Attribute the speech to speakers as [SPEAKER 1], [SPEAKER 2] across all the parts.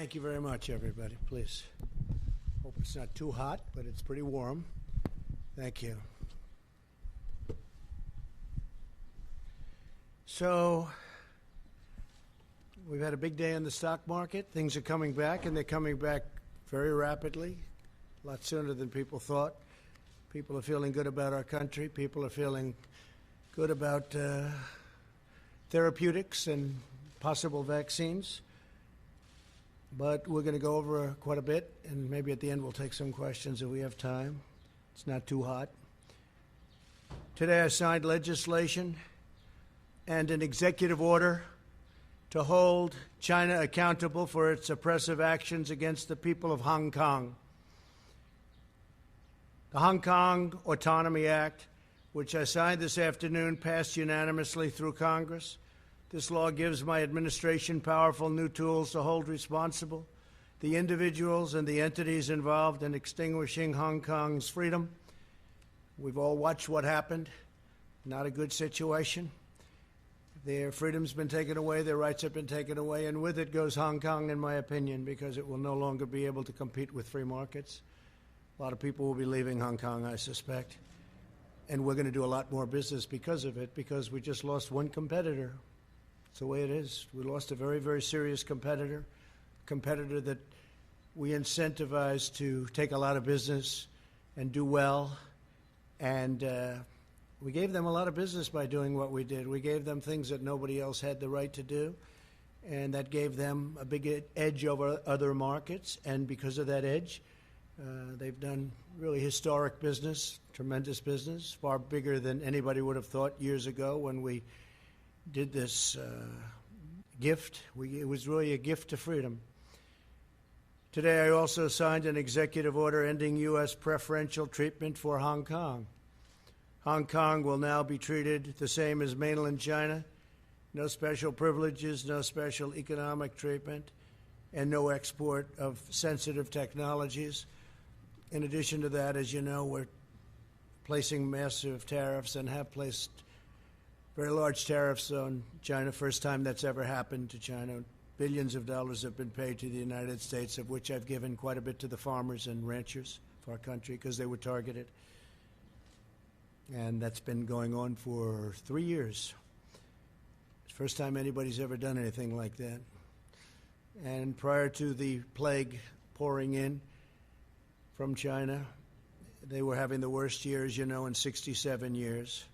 [SPEAKER 1] Thank you very much, everybody. Please. Hope it's not too hot, but it's pretty warm. Thank you. So, we've had a big day in the stock market. Things are coming back, and they're coming back very rapidly, a lot sooner than people thought. People are feeling good about our country. People are feeling good about therapeutics and possible vaccines. But we're going to go over quite a bit, and maybe at the end we'll take some questions if we have time. It's not too hot. Today I signed legislation and an executive order to hold China accountable for its oppressive actions against the people of Hong Kong. The Hong Kong Autonomy Act, which I signed this afternoon, passed unanimously through Congress. This law gives my administration powerful new tools to hold responsible the individuals and the entities involved in extinguishing Hong Kong's freedom. We've all watched what happened. Not a good situation. Their freedom's been taken away, their rights have been taken away, and with it goes Hong Kong, in my opinion, because it will no longer be able to compete with free markets. A lot of people will be leaving Hong Kong, I suspect. And we're going to do a lot more business because of it, because we just lost one competitor. It's the way it is. We lost a very, very serious competitor that we incentivized to take a lot of business and do well. And we gave them a lot of business by doing what we did. We gave them things that nobody else had the right to do. And that gave them a big edge over other markets. And because of that edge, they've done really historic business, tremendous business, far bigger than anybody would have thought years ago when we did this gift. It was really a gift to freedom. Today, I also signed an executive order ending U.S. preferential treatment for Hong Kong. Hong Kong will now be treated the same as mainland China. No special privileges, no special economic treatment, and no export of sensitive technologies. In addition to that, as you know, we're placing massive tariffs and have placed very large tariffs on China. First time that's ever happened to China. Billions of dollars have been paid to the United States, of which I've given quite a bit to the farmers and ranchers of our country because they were targeted. And that's been going on for 3 years. It's the first time anybody's ever done anything like that. And prior to the plague pouring in from China, they were having the worst year, as you know, in 67 years.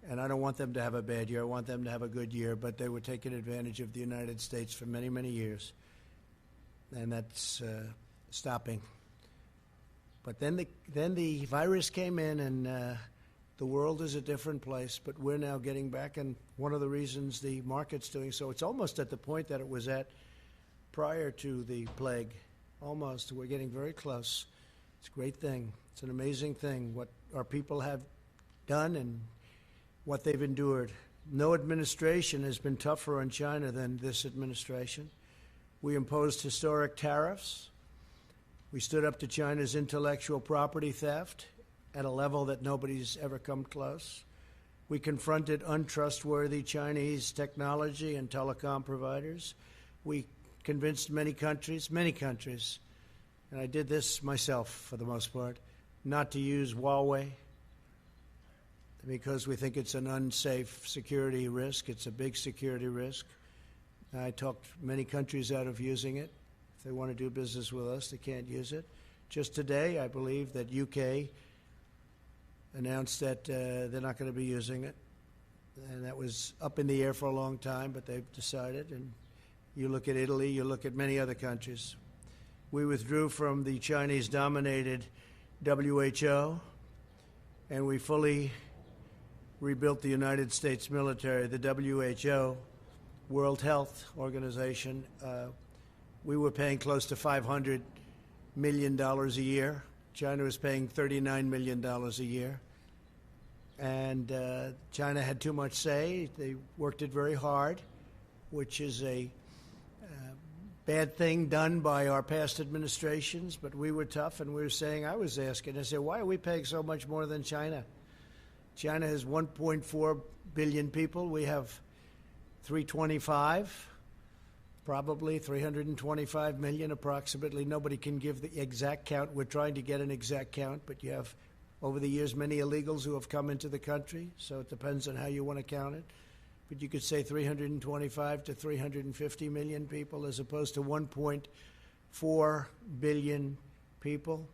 [SPEAKER 1] And I don't want them to have a bad year. I want them to have a good year. But they were taking advantage of the United States for many, many years. And that's stopping. But then the virus came in, and the world is a different place. But we're now getting back. And one of the reasons the market's doing so, it's almost at the point that it was at prior to the plague. Almost. We're getting very close. It's a great thing. It's an amazing thing what our people have done and what they've endured. No administration has been tougher on China than this administration. We imposed historic tariffs. We stood up to China's intellectual property theft at a level that nobody's ever come close. We confronted untrustworthy Chinese technology and telecom providers. We convinced many countries, and I did this myself for the most part, not to use Huawei, because we think it's an unsafe security risk. It's a big security risk. I talked many countries out of using it. If they want to do business with us, they can't use it. Just today, I believe that UK announced that they're not going to be using it. And that was up in the air for a long time, but they've decided. And you look at Italy, you look at many other countries. We withdrew from the Chinese-dominated WHO, and we fully rebuilt the United States military. The WHO, World Health Organization, we were paying close to $500 million a year. China was paying $39 million a year. And China had too much say. They worked it very hard, which is a bad thing done by our past administrations. But we were tough, and we were saying, I was asking, I said, why are we paying so much more than China? China has 1.4 billion people. We have 325. probably 325 million approximately. Nobody can give the exact count. We're trying to get an exact count, but you have, over the years, many illegals who have come into the country, so it depends on how you want to count it. But you could say 325 to 350 million people as opposed to 1.4 billion people.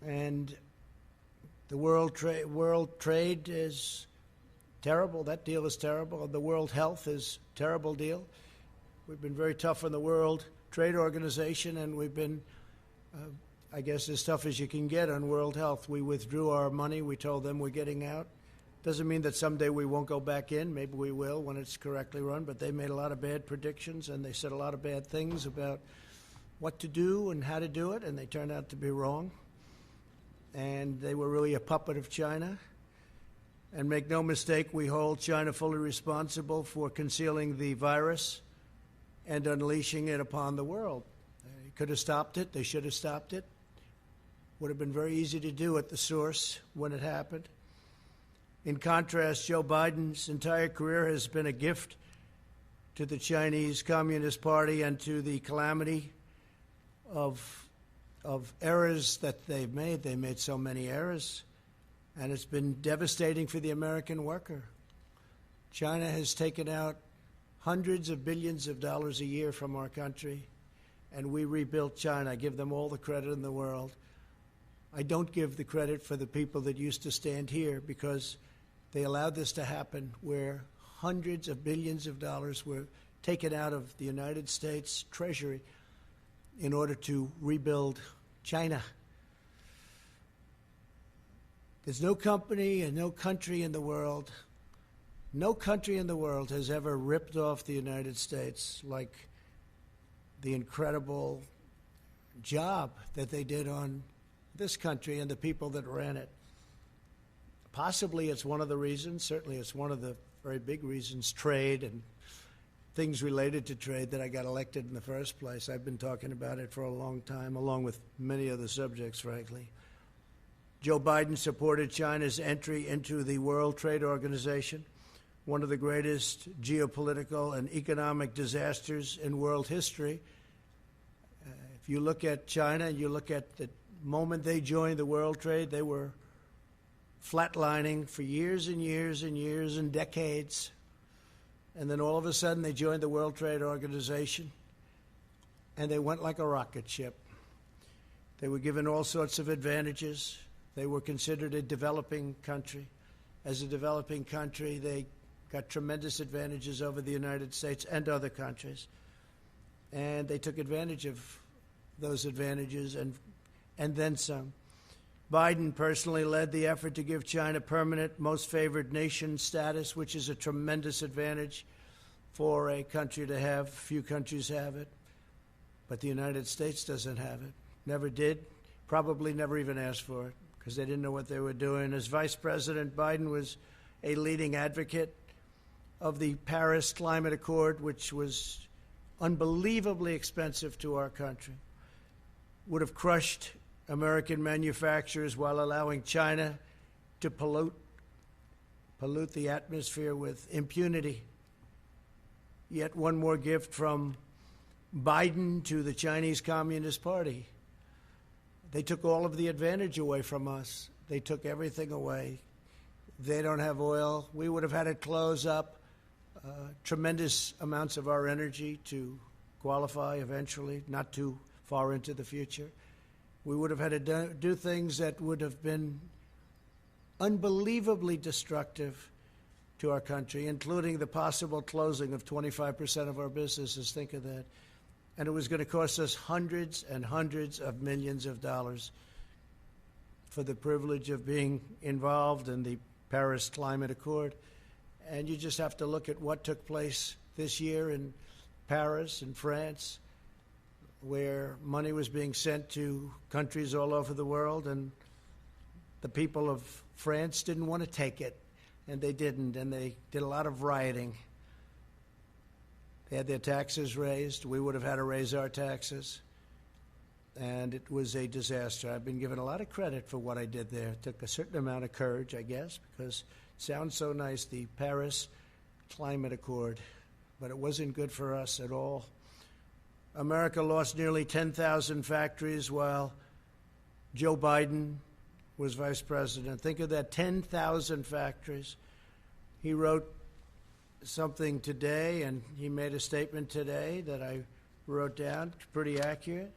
[SPEAKER 1] And the world trade is terrible. That deal is terrible. The world health is a terrible deal. We've been very tough on the World Trade Organization, and we've been, I guess, as tough as you can get on world health. We withdrew our money. We told them we're getting out. Doesn't mean that someday we won't go back in. Maybe we will when it's correctly run, but they made a lot of bad predictions, and they said a lot of bad things about what to do and how to do it, and they turned out to be wrong. And they were really a puppet of China. And make no mistake, we hold China fully responsible for concealing the virus and unleashing it upon the world. They could have stopped it. They should have stopped it. Would have been very easy to do at the source when it happened. In contrast, Joe Biden's entire career has been a gift to the Chinese Communist Party and to the calamity of errors that they've made. They made so many errors, and it's been devastating for the American worker. China has taken out hundreds of billions of dollars a year from our country, and we rebuilt China. I give them all the credit in the world. I don't give the credit for the people that used to stand here, because they allowed this to happen, where hundreds of billions of dollars were taken out of the United States Treasury in order to rebuild China. There's no company and no country in the world, has ever ripped off the United States like the incredible job that they did on this country and the people that ran it. Possibly it's one of the reasons, certainly it's one of the very big reasons, trade and things related to trade, that I got elected in the first place. I've been talking about it for a long time, along with many other subjects, frankly. Joe Biden supported China's entry into the World Trade Organization, one of the greatest geopolitical and economic disasters in world history. If you look at China, you look at the moment they joined the World Trade, they were flatlining for years and years and years and decades. And then all of a sudden they joined the World Trade Organization, and they went like a rocket ship. They were given all sorts of advantages. They were considered a developing country. As a developing country, they got tremendous advantages over the United States and other countries. And they took advantage of those advantages and then some. Biden personally led the effort to give China permanent most favored nation status, which is a tremendous advantage for a country to have. Few countries have it, but the United States doesn't have it. Never did, probably never even asked for it, because they didn't know what they were doing. As Vice President, Biden was a leading advocate of the Paris Climate Accord, which was unbelievably expensive to our country, would have crushed American manufacturers while allowing China to pollute the atmosphere with impunity. Yet one more gift from Biden to the Chinese Communist Party. They took all of the advantage away from us. They took everything away. They don't have oil. We would have had to close up tremendous amounts of our energy to qualify eventually, not too far into the future. We would have had to do things that would have been unbelievably destructive to our country, including the possible closing of 25% of our businesses. Think of that. And it was going to cost us hundreds and hundreds of millions of dollars for the privilege of being involved in the Paris Climate Accord. And you just have to look at what took place this year in Paris and France, where money was being sent to countries all over the world, and the people of France didn't want to take it, and they didn't, and they did a lot of rioting. They had their taxes raised. We would have had to raise our taxes, and it was a disaster. I've been given a lot of credit for what I did there. It took a certain amount of courage, I guess, because it sounds so nice, the Paris Climate Accord. but it wasn't good for us at all. America lost nearly 10,000 factories while Joe Biden was vice president. Think of that, 10,000 factories. He wrote something today, and he made a statement today that I wrote down, pretty accurate.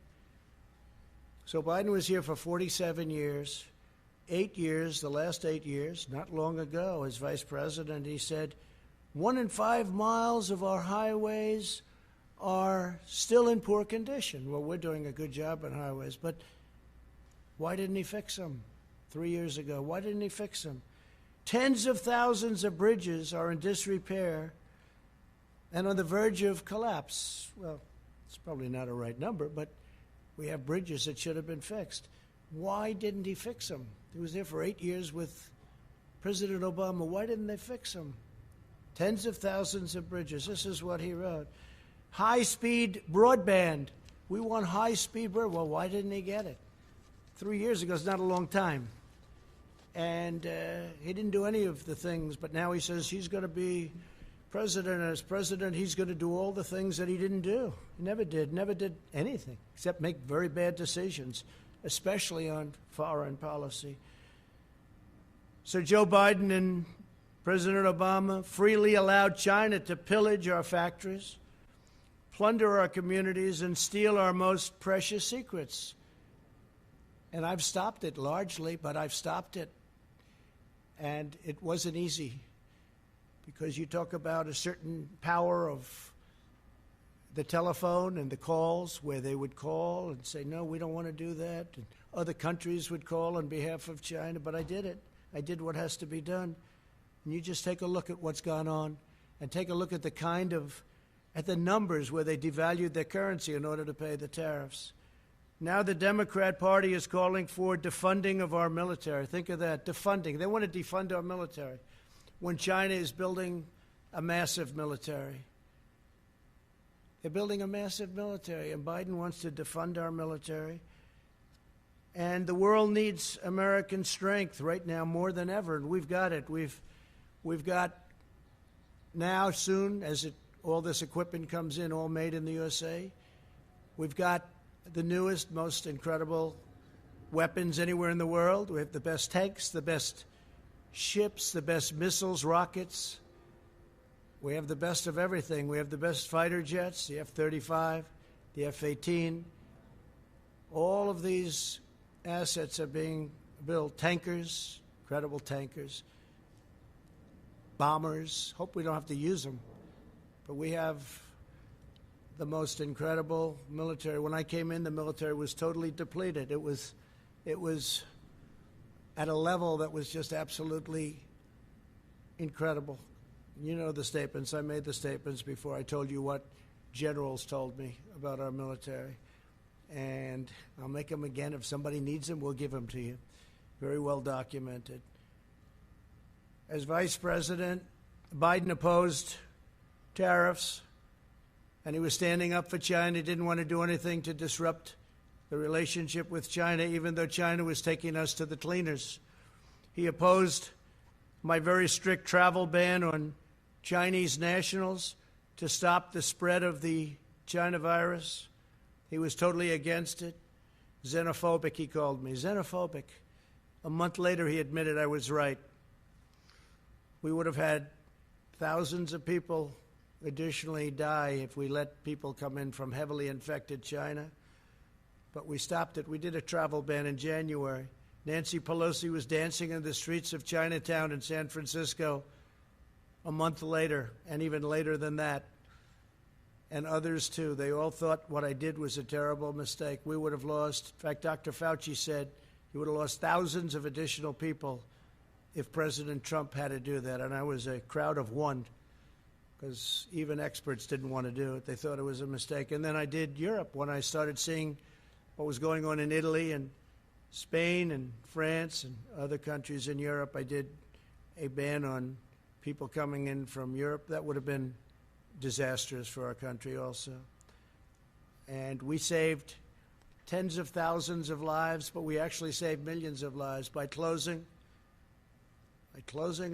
[SPEAKER 1] So Biden was here for 47 years, 8 years, the last 8 years, not long ago, as vice president. He said, 1 in 5 miles of our highways are still in poor condition. Well, we're doing a good job on highways, but why didn't he fix them 3 years ago? Why didn't he fix them? Tens of thousands of bridges are in disrepair and on the verge of collapse. Well, it's probably not a right number, but we have bridges that should have been fixed. Why didn't he fix them? He was there for 8 years with President Obama. Why didn't they fix them? Tens of thousands of bridges. This is what he wrote. High-speed broadband. We want high-speed broadband. Well, why didn't he get it? 3 years ago is not a long time. And he didn't do any of the things, but now he says he's going to be president. And as president, he's going to do all the things that he didn't do. He never did anything except make very bad decisions, especially on foreign policy. So Joe Biden and President Obama freely allowed China to pillage our factories, plunder our communities, and steal our most precious secrets. And I've stopped it largely, but I've stopped it. And it wasn't easy, because you talk about a certain power of the telephone and the calls, where they would call and say, no, we don't want to do that. And other countries would call on behalf of China, but I did it. I did what has to be done. And you just take a look at what's gone on, and take a look at at the numbers where they devalued their currency in order to pay the tariffs. Now the Democrat Party is calling for defunding of our military. Think of that, defunding. They want to defund our military when China is building a massive military. They're building a massive military, and Biden wants to defund our military. And the world needs American strength right now more than ever, and we've got it. We've got now, soon, as all this equipment comes in, all made in the USA, we've got the newest, most incredible weapons anywhere in the world. We have the best tanks, the best ships, the best missiles, rockets. We have the best of everything. We have the best fighter jets, the F-35, the F-18. All of these assets are being built. Tankers, incredible tankers, bombers. Hope we don't have to use them. But we have the most incredible military. When I came in, the military was totally depleted. It was at a level that was just absolutely incredible. You know the statements. I made the statements before. I told you what generals told me about our military. And I'll make them again. If somebody needs them, we'll give them to you. Very well documented. As vice president, Biden opposed tariffs, and he was standing up for China. He didn't want to do anything to disrupt the relationship with China, even though China was taking us to the cleaners. He opposed my very strict travel ban on Chinese nationals to stop the spread of the China virus. He was totally against it. Xenophobic, he called me. Xenophobic. A month later, he admitted I was right. We would have had thousands of people additionally die if we let people come in from heavily infected China. But we stopped it. We did a travel ban in January. Nancy Pelosi was dancing in the streets of Chinatown in San Francisco a month later, and even later than that. And others, too. They all thought what I did was a terrible mistake. We would have lost, in fact, Dr. Fauci said he would have lost thousands of additional people if President Trump had to do that. And I was a crowd of one, because even experts didn't want to do it. They thought it was a mistake. And then I did Europe when I started seeing what was going on in Italy and Spain and France and other countries in Europe. I did a ban on people coming in from Europe. That would have been disastrous for our country also. And we saved tens of thousands of lives, but we actually saved millions of lives by closing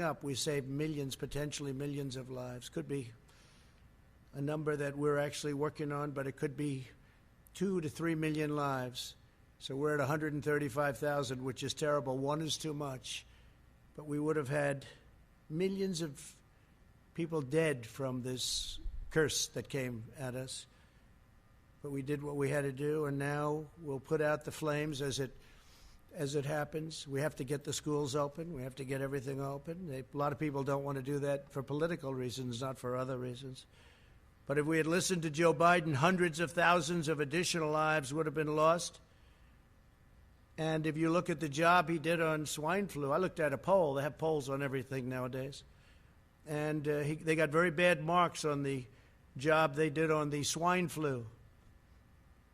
[SPEAKER 1] up. We saved millions, potentially millions of lives. Could be a number that we're actually working on, but it could be 2 to 3 million lives. So we're at 135,000, which is terrible. One is too much. But we would have had millions of people dead from this curse that came at us. But we did what we had to do, and now we'll put out the flames as it happens. We have to get the schools open. We have to get everything open. A lot of people don't want to do that for political reasons, not for other reasons. But if we had listened to Joe Biden, hundreds of thousands of additional lives would have been lost. And if you look at the job he did on swine flu, I looked at a poll. They have polls on everything nowadays. And they got very bad marks on the job they did on the swine flu.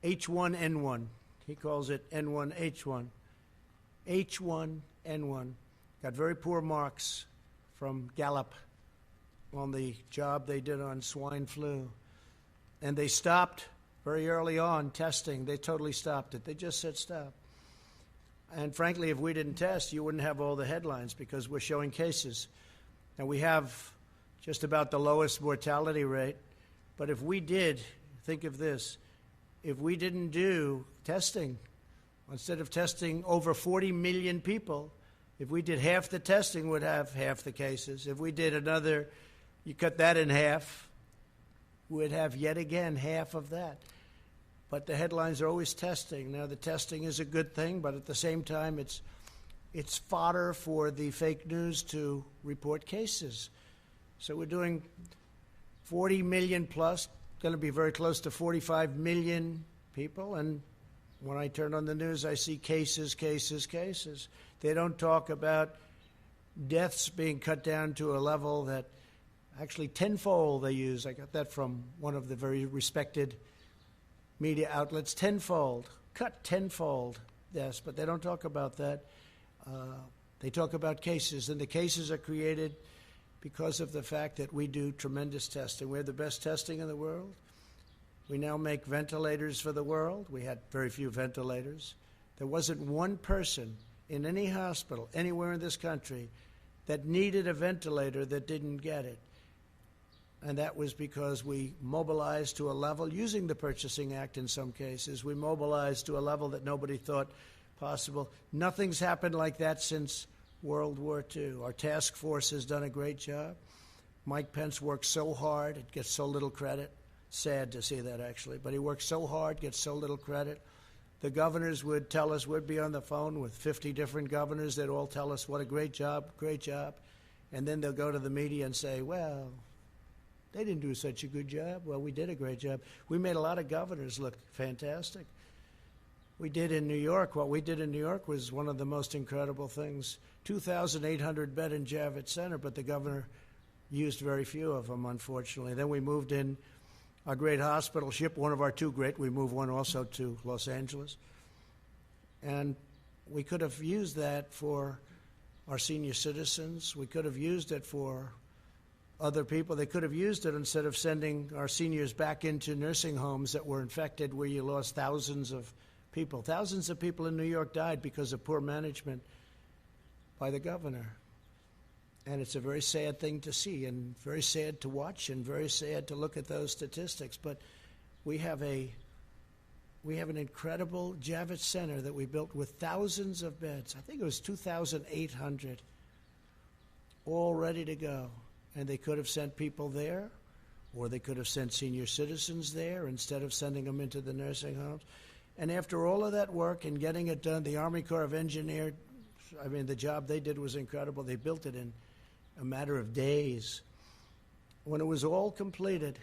[SPEAKER 1] H1N1. He calls it N1H1. H1N1. Got very poor marks from Gallup on the job they did on swine flu. And they stopped very early on testing. They totally stopped it. They just said stop. And frankly, if we didn't test, you wouldn't have all the headlines because we're showing cases. And we have just about the lowest mortality rate. But if we did, think of this, if we didn't do testing, instead of testing over 40 million people, if we did half the testing, we'd have half the cases. If we did another, you cut that in half, we'd have yet again half of that. But the headlines are always testing. Now, the testing is a good thing, but at the same time, it's fodder for the fake news to report cases. So we're doing 40 million plus, going to be very close to 45 million people. And when I turn on the news, I see cases, cases, cases. They don't talk about deaths being cut down to a level that actually tenfold they use. I got that from one of the very respected media outlets, tenfold, cut tenfold, yes, but they don't talk about that. They talk about cases, and the cases are created because of the fact that we do tremendous testing. We have the best testing in the world. We now make ventilators for the world. We had very few ventilators. There wasn't one person in any hospital anywhere in this country that needed a ventilator that didn't get it. And that was because we mobilized to a level, using the Purchasing Act in some cases, we mobilized to a level that nobody thought possible. Nothing's happened like that since World War II. Our task force has done a great job. Mike Pence works so hard, it gets so little credit. Sad to see that, actually. But he works so hard, gets so little credit. The governors would tell us, we'd be on the phone with 50 different governors. They'd all tell us what a great job, great job. And then they'll go to the media and say, well, they didn't do such a good job. Well, we did a great job. We made a lot of governors look fantastic. We did in New York. What we did in New York was one of the most incredible things. 2,800 bed in Javits Center, but the governor used very few of them, unfortunately. Then we moved in our great hospital ship, one of our two great. We moved one also to Los Angeles. And we could have used that for our senior citizens. We could have used it for other people. They could have used it instead of sending our seniors back into nursing homes that were infected, where you lost thousands of people. Thousands of people in New York died because of poor management by the governor. And it's a very sad thing to see, and very sad to watch, and very sad to look at those statistics. But we have an incredible Javits Center that we built with thousands of beds. I think it was 2,800, all ready to go. And they could have sent people there, or they could have sent senior citizens there instead of sending them into the nursing homes. And after all of that work and getting it done, the Army Corps of Engineers, I mean, the job they did was incredible. They built it in a matter of days. When it was all completed,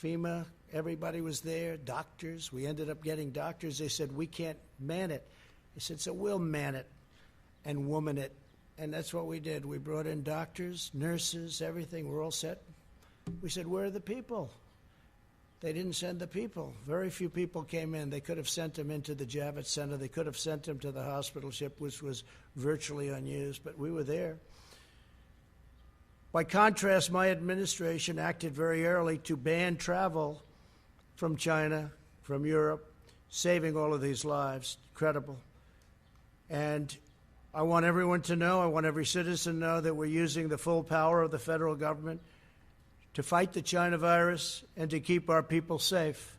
[SPEAKER 1] FEMA, everybody was there, doctors. We ended up getting doctors. They said, we can't man it. They said, so we'll man it and woman it. And that's what we did. We brought in doctors, nurses, everything. We're all set. We said, where are the people? They didn't send the people. Very few people came in. They could have sent them into the Javits Center. They could have sent them to the hospital ship, which was virtually unused, but we were there. By contrast, my administration acted very early to ban travel from China, from Europe, saving all of these lives. Incredible. And I want everyone to know, I want every citizen to know that we're using the full power of the federal government to fight the China virus and to keep our people safe.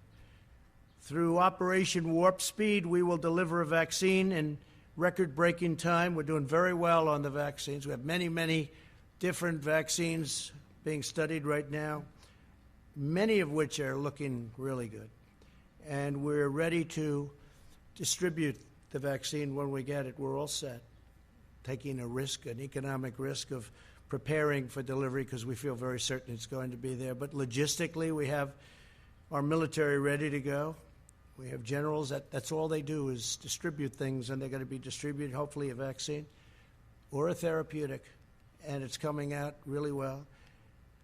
[SPEAKER 1] Through Operation Warp Speed, we will deliver a vaccine in record-breaking time. We're doing very well on the vaccines. We have many, many different vaccines being studied right now, many of which are looking really good. And we're ready to distribute the vaccine when we get it. We're all set, taking a risk, an economic risk of preparing for delivery because we feel very certain it's going to be there. But logistically, we have our military ready to go. We have generals, that's all they do is distribute things, and they're going to be distributed, hopefully a vaccine or a therapeutic, and it's coming out really well.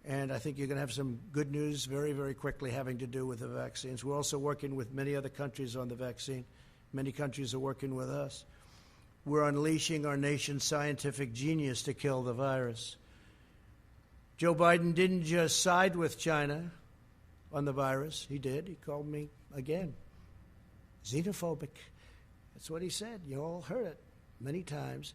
[SPEAKER 1] And I think you're going to have some good news very, very quickly having to do with the vaccines. We're also working with many other countries on the vaccine. Many countries are working with us. We're unleashing our nation's scientific genius to kill the virus. Joe Biden didn't just side with China on the virus. He did. He called me, again, xenophobic. That's what he said. You all heard it many times.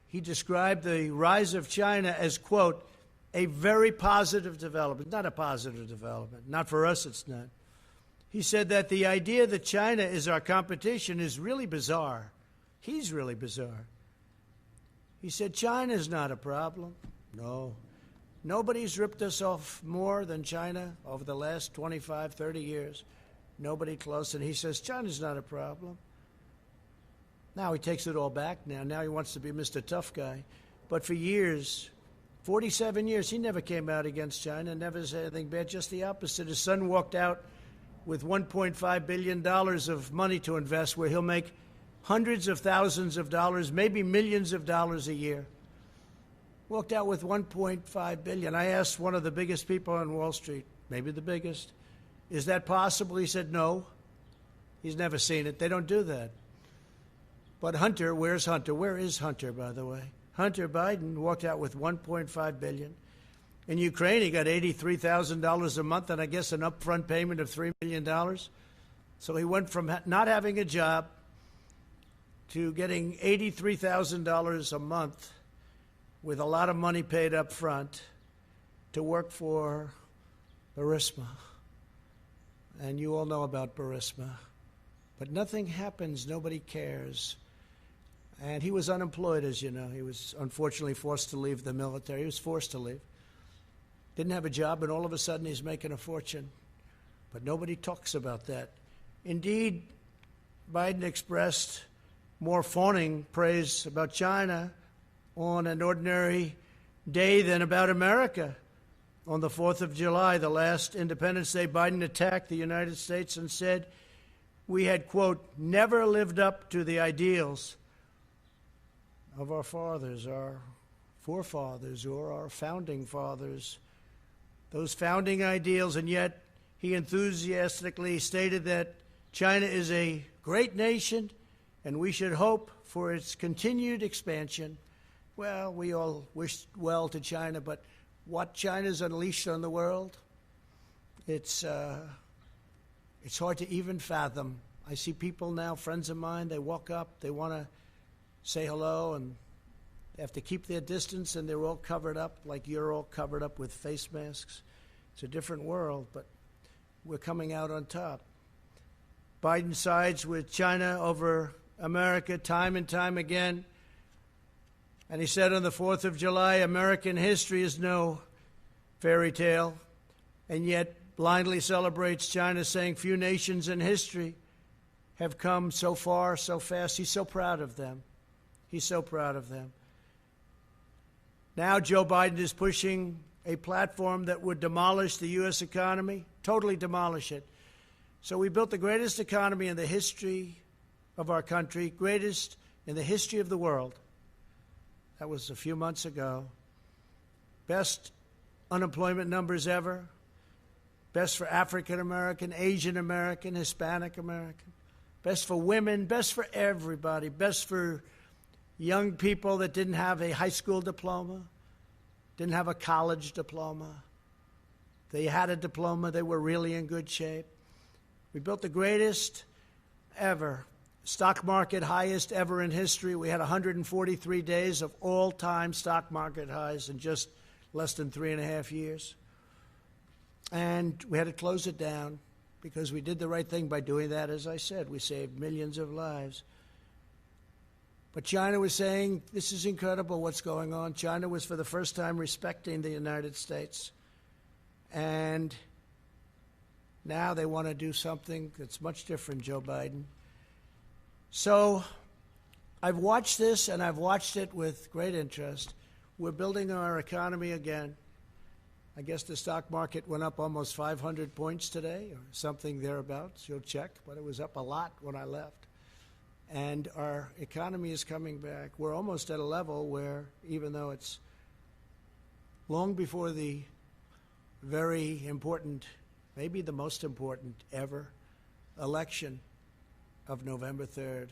[SPEAKER 1] He described the rise of China as, quote, a very positive development. Not a positive development. Not for us, it's not. He said that the idea that China is our competition is really bizarre. He's really bizarre. He said China's not a problem. No. Nobody's ripped us off more than China over the last 25, 30 years. Nobody close. And he says China's not a problem. Now he takes it all back now. Now he wants to be Mr. Tough Guy. But for years, 47 years, he never came out against China, never said anything bad, just the opposite. His son walked out with $1.5 billion of money to invest where he'll make hundreds of thousands of dollars, maybe millions of dollars a year. Walked out with $1.5 billion. I asked one of the biggest people on Wall Street, maybe the biggest, is that possible? He said no. He's never seen it. They don't do that. But Hunter, where's Hunter? Where is Hunter, by the way? Hunter Biden walked out with $1.5 billion. In Ukraine, he got $83,000 a month and I guess an upfront payment of $3 million. So he went from not having a job to getting $83,000 a month with a lot of money paid up front to work for Burisma. And you all know about Burisma. But nothing happens. Nobody cares. And he was unemployed, as you know. He was unfortunately forced to leave the military. He was forced to leave. Didn't have a job, and all of a sudden he's making a fortune. But nobody talks about that. Indeed, Biden expressed more fawning praise about China on an ordinary day than about America. On the 4th of July, the last Independence Day, Biden attacked the United States and said we had, quote, never lived up to the ideals of our fathers, our forefathers, or our founding fathers, those founding ideals. And yet he enthusiastically stated that China is a great nation and we should hope for its continued expansion. Well, we all wish well to China, but what China's unleashed on the world, it's hard to even fathom. I see people now, friends of mine, they walk up, they want to say hello, and they have to keep their distance, and they're all covered up like you're all covered up with face masks. It's a different world, but we're coming out on top. Biden sides with China over America time and time again. And he said on the 4th of July, American history is no fairy tale, and yet blindly celebrates China, saying few nations in history have come so far, so fast. He's so proud of them. He's so proud of them. Now Joe Biden is pushing a platform that would demolish the U.S. economy, totally demolish it. So we built the greatest economy in the history of our country, greatest in the history of the world. That was a few months ago. Best unemployment numbers ever. Best for African American, Asian American, Hispanic American. Best for women, best for everybody. Best for young people that didn't have a high school diploma, didn't have a college diploma. They had a diploma, they were really in good shape. We built the greatest ever. Stock market highest ever in history. We had 143 days of all-time stock market highs in just less than 3.5 years. And we had to close it down because we did the right thing by doing that. As I said, we saved millions of lives. But China was saying, this is incredible what's going on. China was for the first time respecting the United States. And now they want to do something that's much different, Joe Biden. So I've watched this, and I've watched it with great interest. We're building our economy again. I guess the stock market went up almost 500 points today, or something thereabouts. You'll check, but it was up a lot when I left. And our economy is coming back. We're almost at a level where, even though it's long before the very important, maybe the most important ever, election of November 3rd,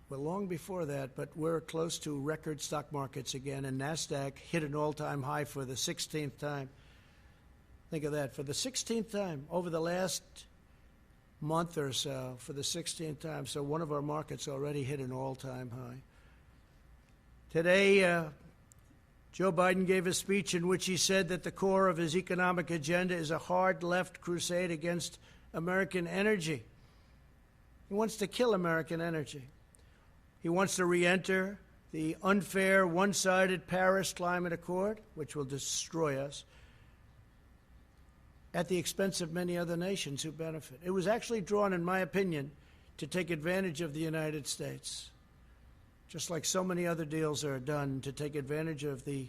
[SPEAKER 1] we're long before that, but we're close to record stock markets again, and NASDAQ hit an all-time high for the 16th time. Think of that, for the 16th time over the last month or so, for the 16th time. So one of our markets already hit an all-time high. Today, Joe Biden gave a speech in which he said that the core of his economic agenda is a hard left crusade against American energy. He wants to kill American energy. He wants to re-enter the unfair, one-sided Paris Climate Accord, which will destroy us, at the expense of many other nations who benefit. It was actually drawn, in my opinion, to take advantage of the United States, just like so many other deals are done to take advantage of the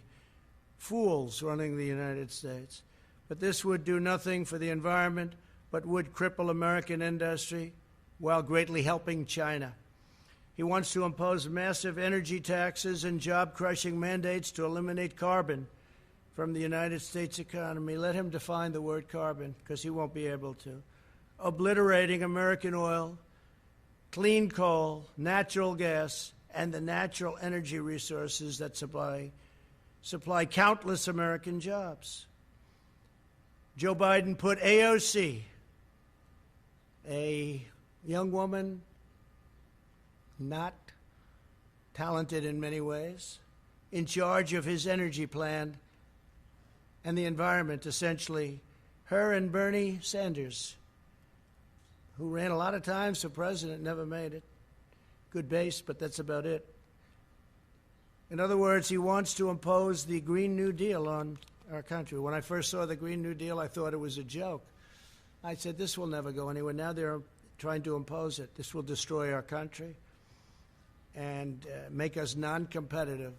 [SPEAKER 1] fools running the United States. But this would do nothing for the environment, but would cripple American industry while greatly helping China. He wants to impose massive energy taxes and job-crushing mandates to eliminate carbon from the United States economy. Let him define the word carbon, because he won't be able to. Obliterating American oil, clean coal, natural gas, and the natural energy resources that supply countless American jobs. Joe Biden put AOC, a young woman, not talented in many ways, in charge of his energy plan and the environment, essentially. Her and Bernie Sanders, who ran a lot of times for president, never made it. Good base, but that's about it. In other words, he wants to impose the Green New Deal on our country. When I first saw the Green New Deal, I thought it was a joke. I said, this will never go anywhere. Now they're trying to impose it. This will destroy our country and make us non-competitive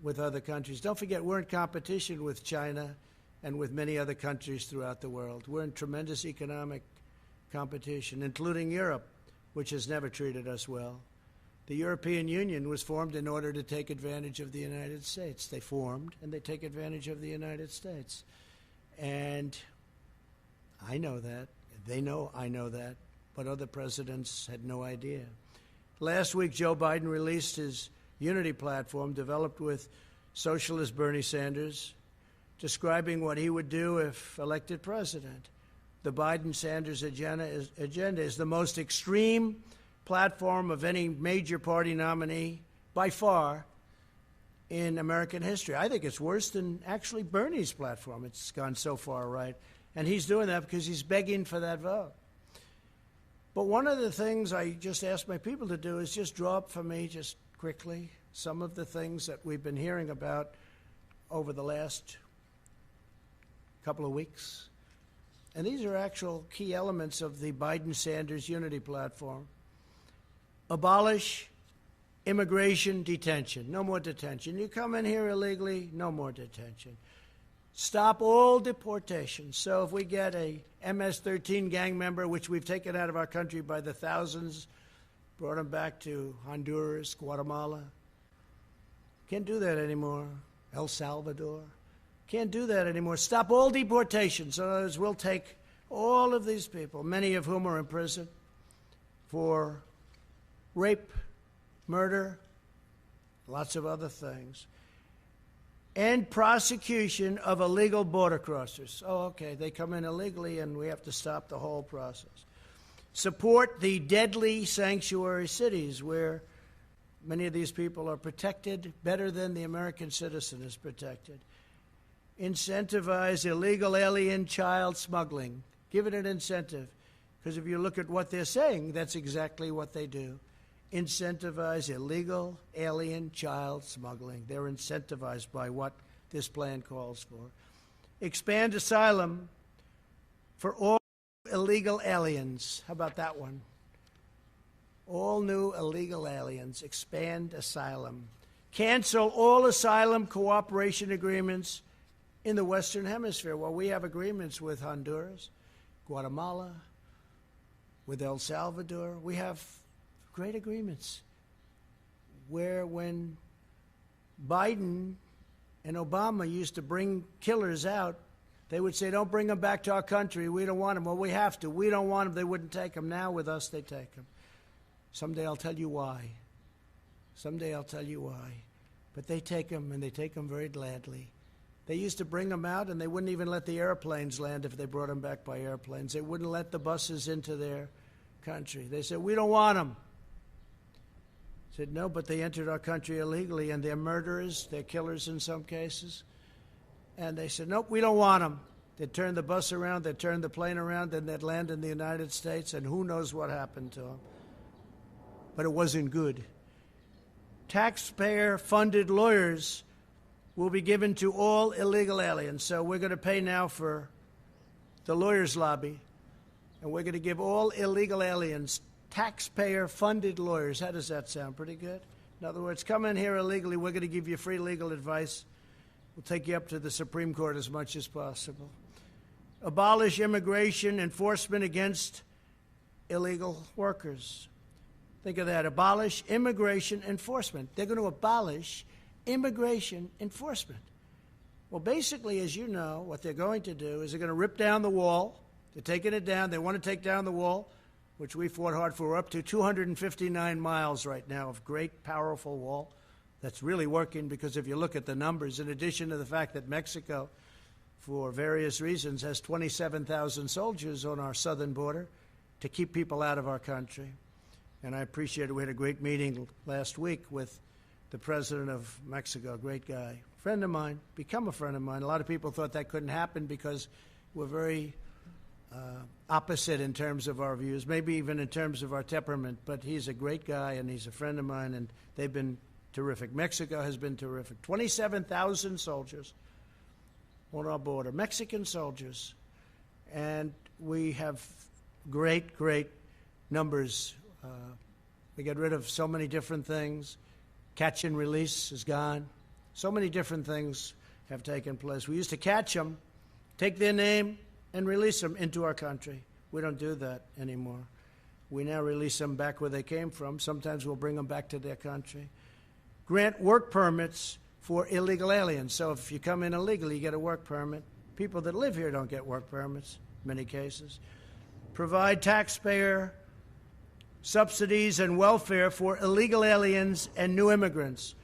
[SPEAKER 1] with other countries. Don't forget, we're in competition with China and with many other countries throughout the world. We're in tremendous economic competition, including Europe, which has never treated us well. The European Union was formed in order to take advantage of the United States. They formed, and they take advantage of the United States. And I know that. They know I know that. But other presidents had no idea. Last week, Joe Biden released his unity platform developed with socialist Bernie Sanders, describing what he would do if elected president. The Biden-Sanders agenda is the most extreme platform of any major party nominee, by far, in American history. I think it's worse than actually Bernie's platform. It's gone so far right. And he's doing that because he's begging for that vote. But one of the things I just asked my people to do is just draw up for me, just quickly, some of the things that we've been hearing about over the last couple of weeks. And these are actual key elements of the Biden-Sanders unity platform. Abolish immigration detention. No more detention. You come in here illegally, no more detention. Stop all deportations. So if we get a MS-13 gang member, which we've taken out of our country by the thousands, brought them back to Honduras, Guatemala, can't do that anymore. El Salvador. Can't do that anymore. Stop all deportations. In other words, we'll take all of these people, many of whom are in prison for rape, murder, lots of other things. End prosecution of illegal border crossers. Oh, okay, they come in illegally and we have to stop the whole process. Support the deadly sanctuary cities where many of these people are protected better than the American citizen is protected. incentivize illegal alien child smuggling. Give it an incentive. Because if you look at what they're saying, that's exactly what they do. Incentivize illegal alien child smuggling. They're incentivized by what this plan calls for. Expand asylum for all illegal aliens. How about that one? All new illegal aliens. Expand asylum. Cancel all asylum cooperation agreements in the Western Hemisphere. Well, we have agreements with Honduras, Guatemala, with El Salvador. We have great agreements where when Biden and Obama used to bring killers out, they would say, don't bring them back to our country. We don't want them. Well, we have to. We don't want them. They wouldn't take them. Now with us, they take them. Someday I'll tell you why. Someday I'll tell you why. But they take them, and they take them very gladly. They used to bring them out, and they wouldn't even let the airplanes land if they brought them back by airplanes. They wouldn't let the buses into their country. They said, we don't want them. I said, no, but they entered our country illegally, and they're murderers, they're killers in some cases. And they said, nope, we don't want them. They'd turn the bus around, they'd turn the plane around, and they'd land in the United States, and who knows what happened to them. But it wasn't good. Taxpayer-funded lawyers will be given to all illegal aliens. So we're going to pay now for the lawyers' lobby, and we're going to give all illegal aliens taxpayer-funded lawyers. How does that sound? Pretty good? In other words, come in here illegally, we're going to give you free legal advice. We'll take you up to the Supreme Court as much as possible. Abolish immigration enforcement against illegal workers. Think of that. Abolish immigration enforcement. They're going to abolish immigration enforcement. Well, basically, as you know, what they're going to do is they're going to rip down the wall. They're taking it down. They want to take down the wall, which we fought hard for. We're up to 259 miles right now of great, powerful wall that's really working, because if you look at the numbers, in addition to the fact that Mexico, for various reasons, has 27,000 soldiers on our southern border to keep people out of our country. And I appreciate it. We had a great meeting last week with the president of Mexico, a great guy, friend of mine, become a friend of mine. A lot of people thought that couldn't happen because we're very opposite in terms of our views, maybe even in terms of our temperament. But he's a great guy, and he's a friend of mine, and they've been terrific. Mexico has been terrific. 27,000 soldiers on our border, Mexican soldiers. And we have great, great numbers. We get rid of so many different things. Catch and release is gone. So many different things have taken place. We used to catch them, take their name, and release them into our country. We don't do that anymore. We now release them back where they came from. Sometimes we'll bring them back to their country. Grant work permits for illegal aliens. So if you come in illegally, you get a work permit. People that live here don't get work permits, in many cases. Provide taxpayer subsidies and welfare for illegal aliens and new immigrants.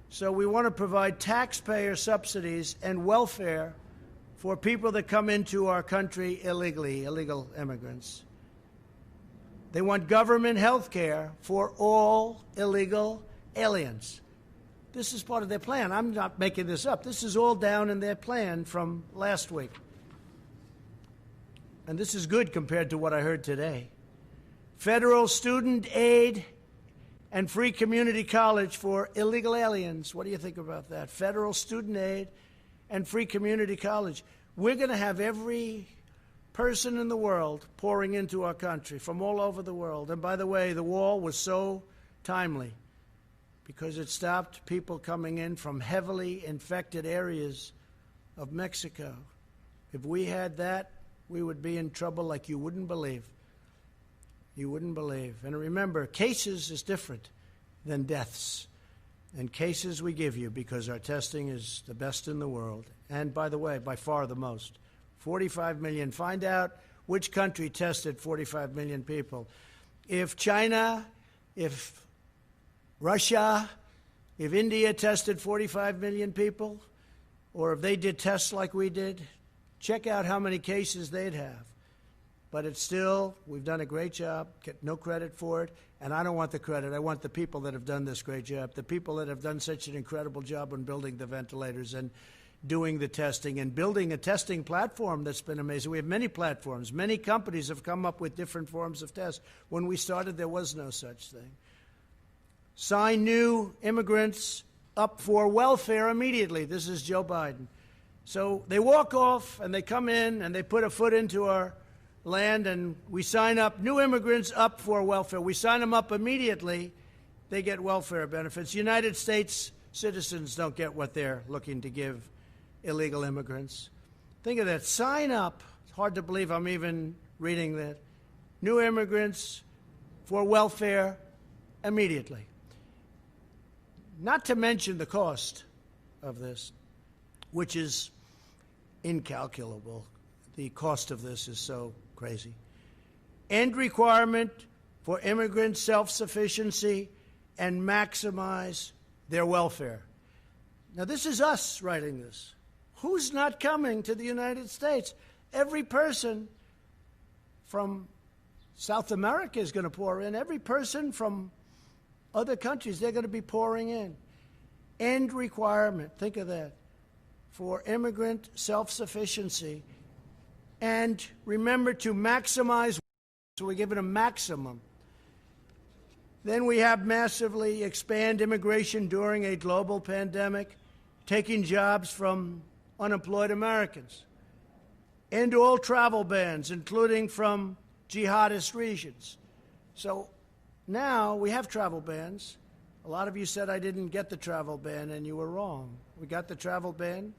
[SPEAKER 1] So we want to provide taxpayer subsidies and welfare for people that come into our country illegally, illegal immigrants. They want government health care for all illegal aliens. This is part of their plan. I'm not making this up. This is all down in their plan from last week. And this is good compared to what I heard today. Federal student aid and free community college for illegal aliens. What do you think about that? Federal student aid and free community college. We're going to have every person in the world pouring into our country from all over the world. And by the way, the wall was so timely because it stopped people coming in from heavily infected areas of Mexico. If we had that, we would be in trouble like you wouldn't believe. You wouldn't believe. And remember, cases is different than deaths. And cases we give you because our testing is the best in the world. And by the way, by far the most. 45 million. Find out which country tested 45 million people. If China, if Russia, if India tested 45 million people, or if they did tests like we did, check out how many cases they'd have. But it's still, we've done a great job, get no credit for it, and I don't want the credit. I want the people that have done this great job, the people that have done such an incredible job on building the ventilators. And doing the testing and building a testing platform that's been amazing. We have many platforms. Many companies have come up with different forms of tests. When we started, there was no such thing. Sign new immigrants up for welfare immediately. This is Joe Biden. So they walk off and they come in and they put a foot into our land, and we sign up new immigrants up for welfare. We sign them up immediately. They get welfare benefits. United States citizens don't get what they're looking to give illegal immigrants. Think of that. Sign up. It's hard to believe I'm even reading that. New immigrants for welfare immediately. Not to mention the cost of this, which is incalculable. The cost of this is so crazy. End requirement for immigrant self-sufficiency and maximize their welfare. Now, this is us writing this. Who's not coming to the United States? Every person from South America is going to pour in. Every person from other countries, they're going to be pouring in. End requirement, think of that, for immigrant self-sufficiency. And remember to maximize, so we give it a maximum. Then we have massively expand immigration during a global pandemic, taking jobs from unemployed Americans. End all travel bans, including from jihadist regions. So now we have travel bans. A lot of you said I didn't get the travel ban, and you were wrong. We got the travel ban.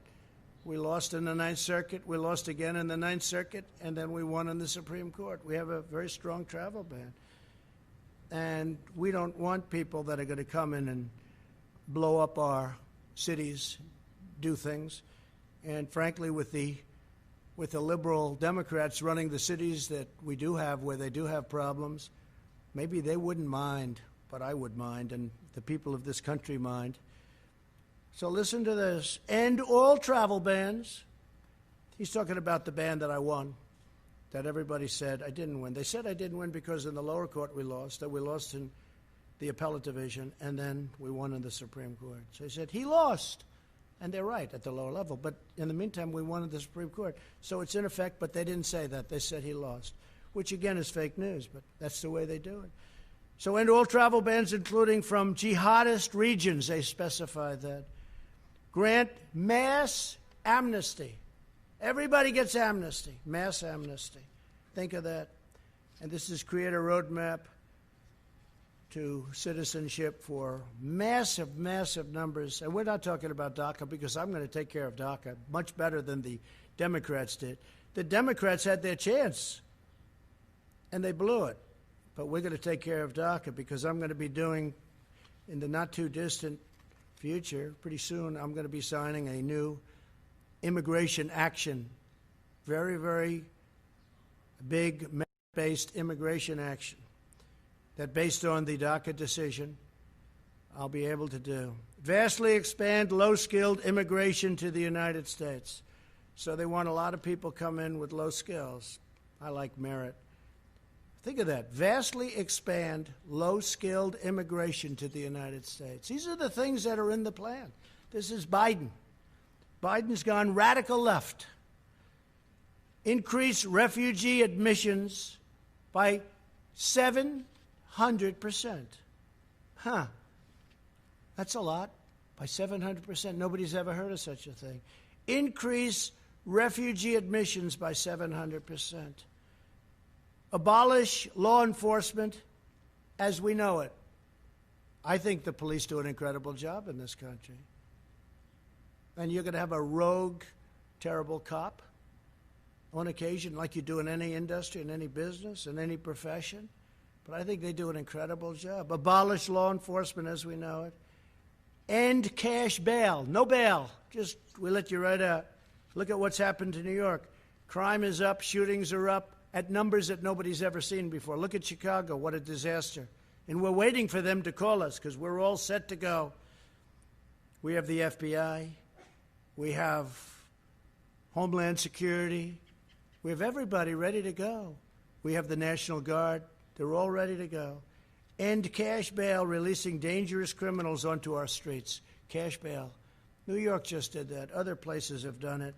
[SPEAKER 1] We lost in the Ninth Circuit. We lost again in the Ninth Circuit, and then we won in the Supreme Court. We have a very strong travel ban. And we don't want people that are going to come in and blow up our cities, do things. And frankly, with the liberal Democrats running the cities that we do have, where they do have problems, maybe they wouldn't mind, but I would mind, and the people of this country mind. So listen to this. End all travel bans. He's talking about the ban that I won, that everybody said I didn't win. They said I didn't win because in the lower court we lost, that we lost in the appellate division, and then we won in the Supreme Court. So he said he lost, and they're right at the lower level. But in the meantime, we won in the Supreme Court. So it's in effect, but they didn't say that. They said he lost, which again is fake news, but that's the way they do it. So end all travel bans, including from jihadist regions. They specified that. Grant mass amnesty. Everybody gets amnesty, mass amnesty. Think of that. And this is create a roadmap to citizenship for massive, massive numbers. And we're not talking about DACA because I'm going to take care of DACA much better than the Democrats did. The Democrats had their chance, and they blew it. But we're going to take care of DACA because I'm going to be doing, in the not-too-distant future, pretty soon, I'm going to be signing a new immigration action, very, very big, based immigration action that, based on the DACA decision, I'll be able to do. Vastly expand low-skilled immigration to the United States. So they want a lot of people come in with low skills. I like merit. Think of that. Vastly expand low-skilled immigration to the United States. These are the things that are in the plan. This is Biden. Biden's gone radical left. Increase refugee admissions by 700%. Huh. That's a lot. By 700%. Nobody's ever heard of such a thing. Increase refugee admissions by 700%. Abolish law enforcement as we know it. I think the police do an incredible job in this country. And you're going to have a rogue, terrible cop on occasion, like you do in any industry, in any business, in any profession. But I think they do an incredible job. Abolish law enforcement as we know it. End cash bail. No bail. Just, we let you right out. Look at what's happened to New York. Crime is up. Shootings are up at numbers that nobody's ever seen before. Look at Chicago. What a disaster. And we're waiting for them to call us because we're all set to go. We have the FBI. We have Homeland Security. We have everybody ready to go. We have the National Guard. They're all ready to go. End cash bail, releasing dangerous criminals onto our streets. Cash bail. New York just did that. Other places have done it.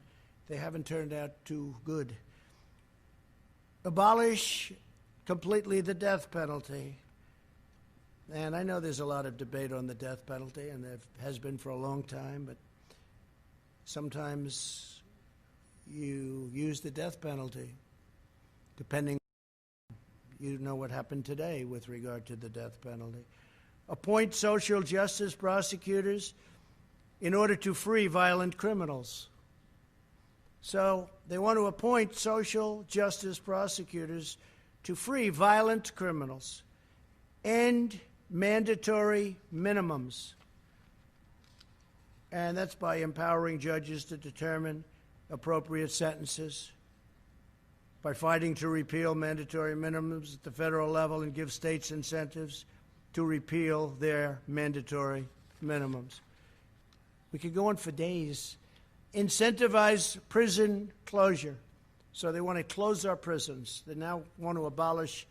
[SPEAKER 1] They haven't turned out too good. Abolish completely the death penalty. And I know there's a lot of debate on the death penalty, and there has been for a long time, but sometimes you use the death penalty, depending. You know what happened today with regard to the death penalty. Appoint social justice prosecutors in order to free violent criminals. So they want to appoint social justice prosecutors to free violent criminals. End mandatory minimums. And that's by empowering judges to determine appropriate sentences, by fighting to repeal mandatory minimums at the federal level and give states incentives to repeal their mandatory minimums. We could go on for days. Incentivize prison closure. So they want to close our prisons. They now want to abolish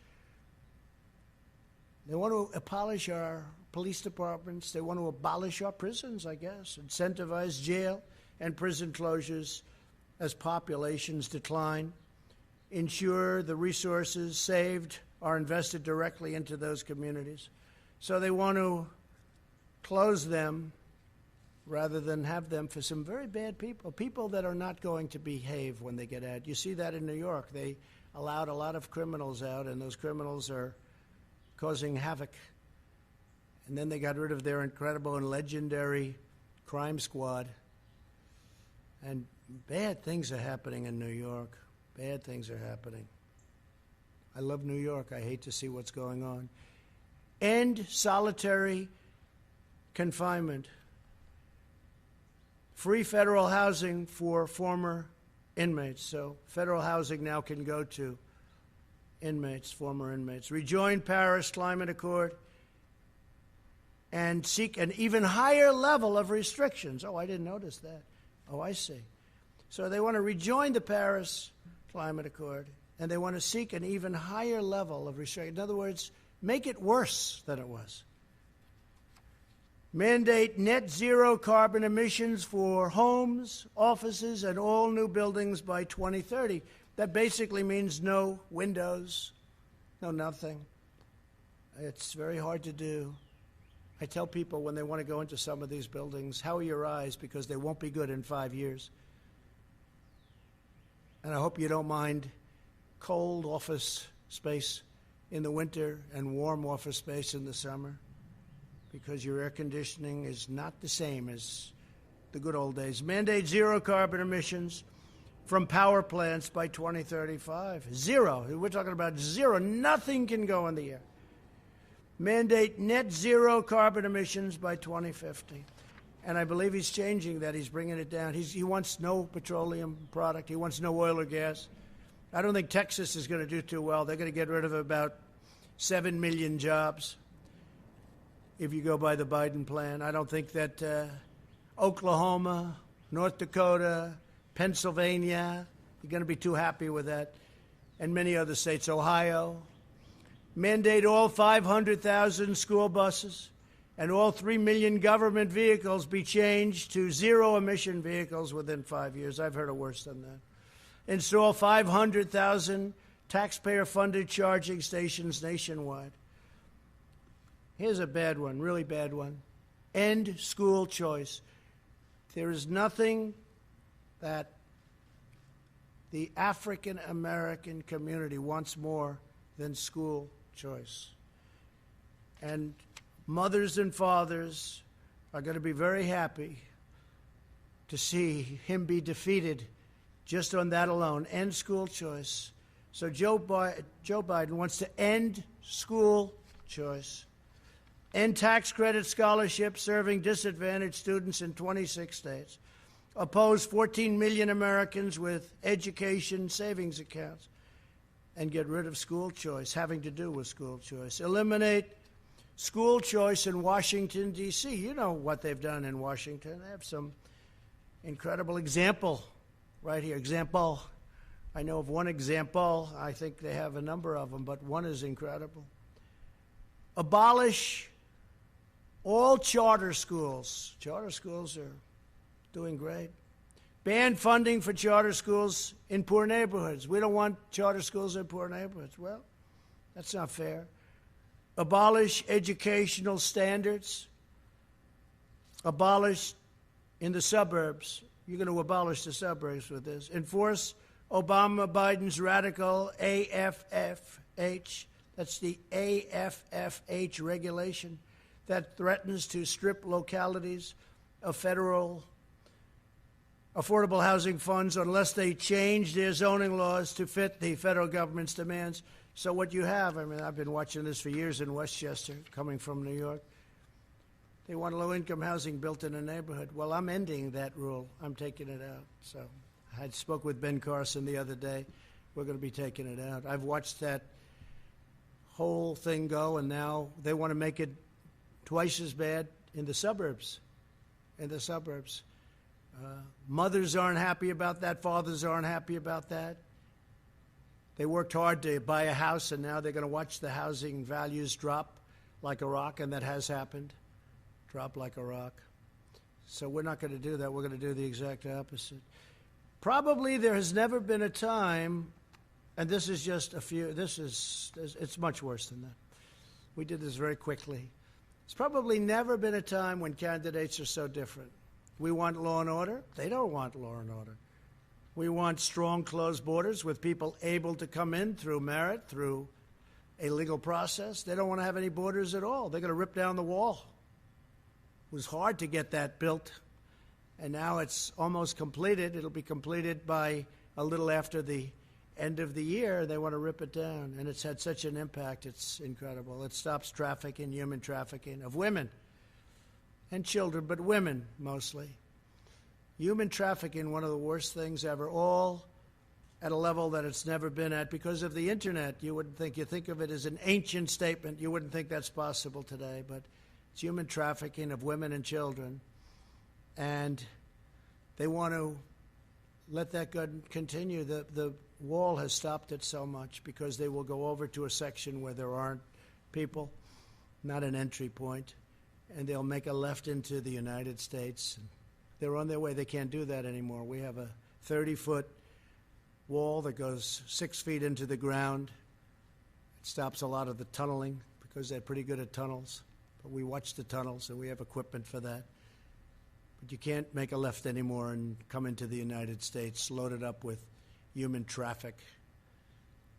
[SPEAKER 1] our police departments. They want to abolish our prisons, I guess. Incentivize jail and prison closures as populations decline. Ensure the resources saved are invested directly into those communities. So they want to close them rather than have them for some very bad people, people that are not going to behave when they get out. You see that in New York. They allowed a lot of criminals out, and those criminals are causing havoc. And then they got rid of their incredible and legendary crime squad. And bad things are happening in New York. Bad things are happening. I love New York. I hate to see what's going on. End solitary confinement. Free federal housing for former inmates. So federal housing now can go to inmates, former inmates. Rejoin Paris Climate Accord and seek an even higher level of restrictions. Oh, I didn't notice that. Oh, I see. So they want to rejoin the Paris Climate Accord, and they want to seek an even higher level of restriction. In other words, make it worse than it was. Mandate net zero carbon emissions for homes, offices, and all new buildings by 2030. That basically means no windows, no nothing. It's very hard to do. I tell people when they want to go into some of these buildings, how are your eyes? Because they won't be good in 5 years. And I hope you don't mind cold office space in the winter and warm office space in the summer, because your air conditioning is not the same as the good old days. Mandate zero carbon emissions from power plants by 2035. Zero. We're talking about zero. Nothing can go in the air. Mandate net zero carbon emissions by 2050. And I believe he's changing that. He's bringing it down. He wants no petroleum product. He wants no oil or gas. I don't think Texas is going to do too well. They're going to get rid of about 7 million jobs if you go by the Biden plan. I don't think that Oklahoma, North Dakota, Pennsylvania, you're going to be too happy with that, and many other states, Ohio. Mandate all 500,000 school buses and all 3 million government vehicles be changed to zero-emission vehicles within 5 years. I've heard of worse than that. Install 500,000 taxpayer-funded charging stations nationwide. Here's a bad one, really bad one. End school choice. There is nothing that the African-American community wants more than school choice. And mothers and fathers are going to be very happy to see him be defeated just on that alone. End school choice. So Joe Biden wants to end school choice. End tax credit scholarships serving disadvantaged students in 26 states. Oppose 14 million Americans with education savings accounts. And get rid of school choice, having to do with school choice. Eliminate school choice in Washington, D.C. You know what they've done in Washington. They have some incredible example right here. Example. I know of one example. I think they have a number of them, but one is incredible. Abolish all charter schools. Charter schools are doing great. Ban funding for charter schools in poor neighborhoods. We don't want charter schools in poor neighborhoods. Well, that's not fair. Abolish educational standards. Abolish in the suburbs. You're going to abolish the suburbs with this. Enforce Obama-Biden's radical AFFH. That's the AFFH regulation that threatens to strip localities of federal affordable housing funds unless they change their zoning laws to fit the federal government's demands. So what you have, I've been watching this for years in Westchester, coming from New York. They want low-income housing built in a neighborhood. Well, I'm ending that rule. I'm taking it out. So I spoke with Ben Carson the other day. We're going to be taking it out. I've watched that whole thing go, and now they want to make it twice as bad in the suburbs. In the suburbs. Mothers aren't happy about that. Fathers aren't happy about that. They worked hard to buy a house, and now they're going to watch the housing values drop like a rock, and that has happened. Drop like a rock. So we're not going to do that. We're going to do the exact opposite. Probably there has never been a time, and this is just a few, it's much worse than that. We did this very quickly. It's probably never been a time when candidates are so different. We want law and order. They don't want law and order. We want strong, closed borders with people able to come in through merit, through a legal process. They don't want to have any borders at all. They're going to rip down the wall. It was hard to get that built, and now it's almost completed. It'll be completed by a little after the end of the year. They want to rip it down, and it's had such an impact. It's incredible. It stops trafficking, human trafficking of women and children, but women mostly. Human trafficking, one of the worst things ever, all at a level that it's never been at because of the internet. You think of it as an ancient statement. You wouldn't think that's possible today, but it's human trafficking of women and children. And they want to let that continue. The wall has stopped it so much because they will go over to a section where there aren't people, not an entry point, and they'll make a left into the United States. They're on their way. They can't do that anymore. We have a 30-foot wall that goes 6 feet into the ground. It stops a lot of the tunneling because they're pretty good at tunnels. But we watch the tunnels, and we have equipment for that. But you can't make a left anymore and come into the United States loaded up with human traffic.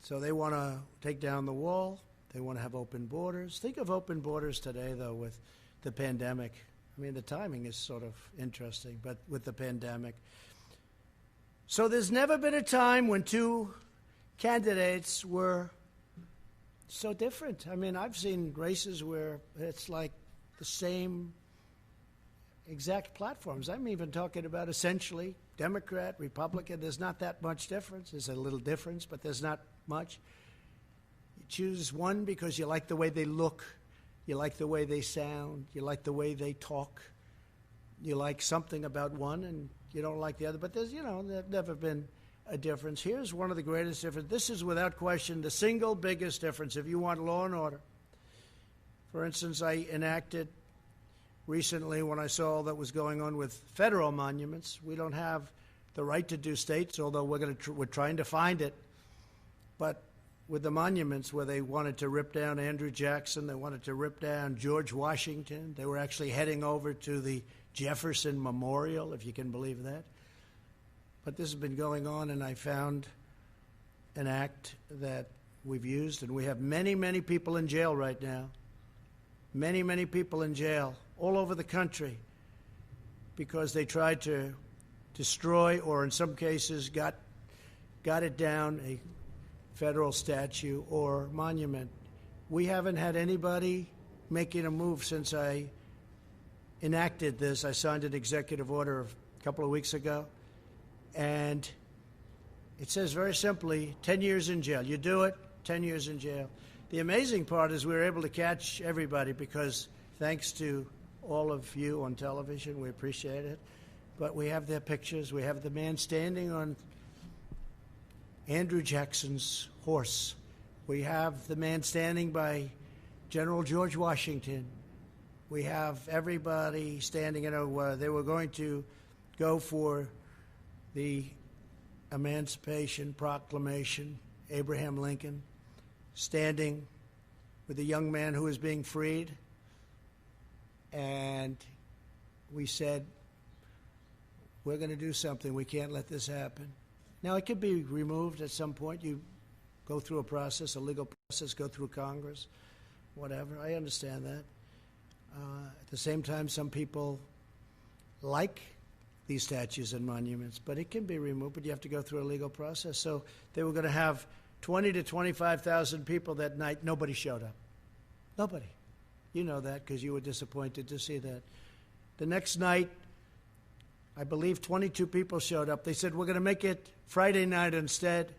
[SPEAKER 1] So they want to take down the wall. They want to have open borders. Think of open borders today, though, with the pandemic. The timing is sort of interesting, but with the pandemic. So there's never been a time when two candidates were so different. I've seen races where it's like the same exact platforms. I'm even talking about essentially Democrat, Republican. There's not that much difference. There's a little difference, but there's not much. You choose one because you like the way they look. You like the way they sound. You like the way they talk. You like something about one, and you don't like the other. But there's never been a difference. Here's one of the greatest differences. This is, without question, the single biggest difference if you want law and order. For instance, I enacted recently when I saw that was going on with federal monuments. We don't have the right to do states, although we're trying to find it. But with the monuments, where they wanted to rip down Andrew Jackson, they wanted to rip down George Washington. They were actually heading over to the Jefferson Memorial, if you can believe that. But this has been going on, and I found an act that we've used, and we have many, many people in jail right now. Many, many people in jail all over the country because they tried to destroy, or in some cases got it down, a federal statue or monument. We haven't had anybody making a move since I enacted this. I signed an executive order a couple of weeks ago, and it says very simply, 10 years in jail. You do it, 10 years in jail. The amazing part is we were able to catch everybody because thanks to all of you on television, we appreciate it. But we have their pictures. We have the man standing on Andrew Jackson's horse. We have the man standing by General George Washington. We have everybody standing. They were going to go for the Emancipation Proclamation, Abraham Lincoln, standing with a young man who was being freed, and we said, we're going to do something. We can't let this happen. Now, it could be removed at some point. You go through a process, a legal process, go through Congress, whatever. I understand that. At the same time, some people like these statues and monuments, but it can be removed, but you have to go through a legal process. So they were going to have 20 to 25,000 people that night. Nobody showed up. Nobody. You know that because you were disappointed to see that. The next night, I believe 22 people showed up. They said, we're going to make it Friday night instead.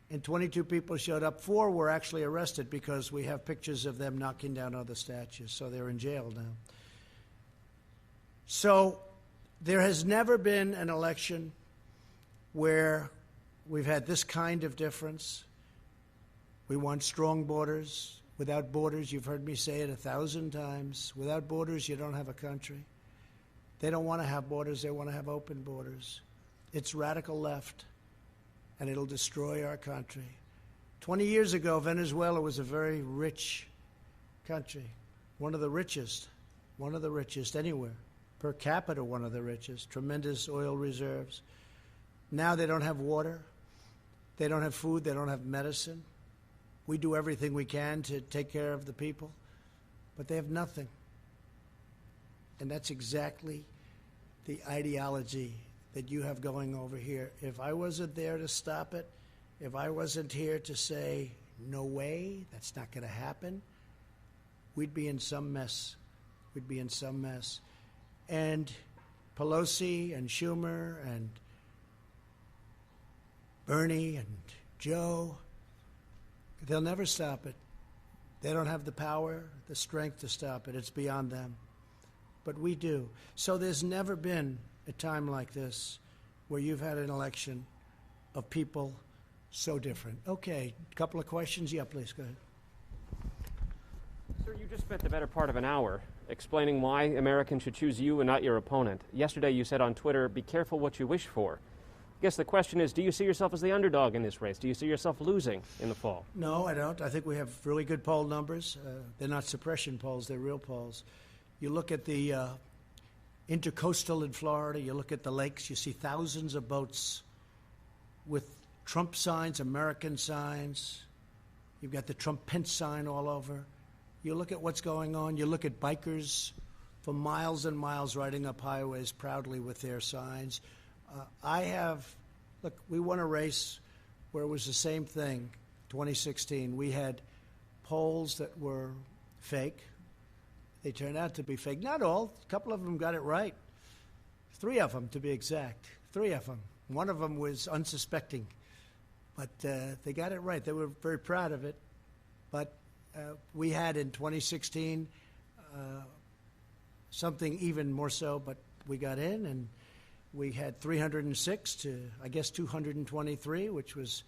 [SPEAKER 1] And 22 people showed up. 4 were actually arrested because we have pictures of them knocking down other statues. So they're in jail now. So there has never been an election where we've had this kind of difference. We want strong borders. Without borders, you've heard me say it 1,000 times, without borders, you don't have a country. They don't want to have borders. They want to have open borders. It's radical left, and it'll destroy our country. 20 years ago, Venezuela was a very rich country, one of the richest anywhere. Per capita, one of the richest, tremendous oil reserves. Now they don't have water. They don't have food. They don't have medicine. We do everything we can to take care of the people, but they have nothing. And that's exactly the ideology that you have going over here. If I wasn't there to stop it, if I wasn't here to say, no way, that's not going to happen, we'd be in some mess. We'd be in some mess. And Pelosi and Schumer and Bernie and Joe, they'll never stop it. They don't have the power, the strength to stop it. It's beyond them. But we do. So there's never been a time like this where you've had an election of people so different. Okay, a couple of questions. Yeah, please, go ahead.
[SPEAKER 2] Sir, you just spent the better part of an hour explaining why Americans should choose you and not your opponent. Yesterday you said on Twitter, be careful what you wish for. I guess the question is, do you see yourself as the underdog in this race? Do you see yourself losing in the fall?
[SPEAKER 1] No, I don't. I think we have really good poll numbers. They're not suppression polls. They're real polls. You look at the intercoastal in Florida. You look at the lakes. You see thousands of boats with Trump signs, American signs. You've got the Trump Pence sign all over. You look at what's going on. You look at bikers for miles and miles riding up highways proudly with their signs. Look, we won a race where it was the same thing, 2016. We had polls that were fake. They turned out to be fake. Not all. A couple of them got it right. 3 of them, to be exact. 3 of them. One of them was unsuspecting. But they got it right. They were very proud of it. But we had in 2016 something even more so, but we got in, and we had 306 to, I guess, 223, which was